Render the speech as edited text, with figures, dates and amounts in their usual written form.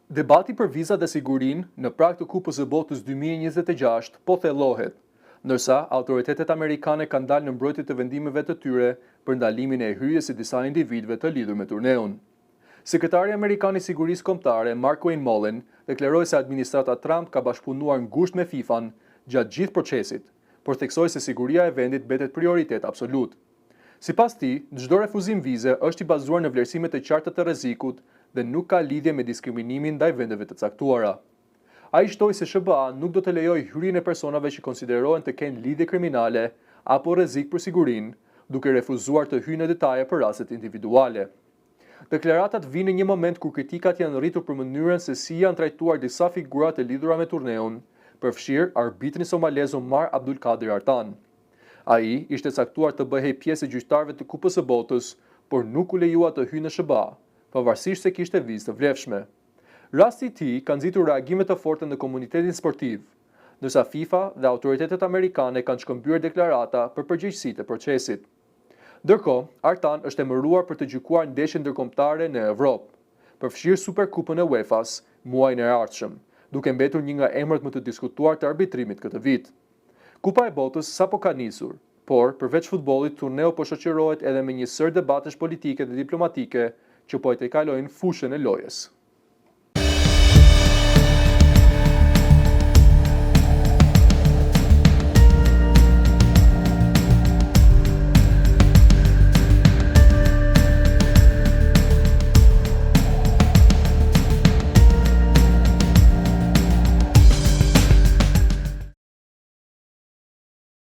Debati për vizat dhe sigurinë në prag të Kupës së Botës 2026 po thellohet, ndërsa autoritetet amerikane kanë dalë në mbrojtje të vendimeve të tyre për ndalimin e hyrjes së disa individëve të lidhur me turneun. Sekretari amerikan i sigurisë kombëtare Mark Mullen deklaroi se administrata Trump ka bashkëpunuar ngushtë me FIFA-n gjatë gjithë procesit, por theksoi se siguria e vendit mbetet prioritet absolut. Sipas tij, çdo refuzim vize është i bazuar në vlerësime të qarta të rrezikut dhe nuk ka lidhje me diskriminimin ndaj vendeve të caktuara. Ai shtoi se SBA nuk do të lejojë hyrjen e personave që konsiderohen të kenë lidhje kriminale apo rrezik për sigurinë, duke refuzuar të hyjë në detaje për rastet individuale. Deklaratat vijnë në një moment kur kritikat janë rritur për mënyrën se si janë trajtuar disa figura të lidhura me turneun, përfshirë arbitrin somalez Omar Abdulkadir Artan. Ai ishte caktuar të bëhej pjesë e gjyqtarëve të Kupës së Botës, por nuk u lejua të hyjë në SBA, pavarësisht se kishte vizë të vlefshme. Rasti i tij ka nxitur reagime të forta në komunitetin sportiv, ndërsa FIFA dhe autoritetet amerikane kanë shkëmbyer deklarata për përgjegjësitë e procesit. Ndërkohë, Artan është emëruar për të gjykuar ndeshjen ndërkombëtare në Evropë, përfshirë Superkupën e UEFA-s muajin e ardhshëm, duke mbetur një nga emrat më të diskutuar të arbitrimit këtë vit. Kupa e Botës sapo ka nisur, por përveç futbollit, turneu po shoqërohet edhe me një sër debatesh politike dhe diplomatike që po e tejkalojnë fushën e lojës.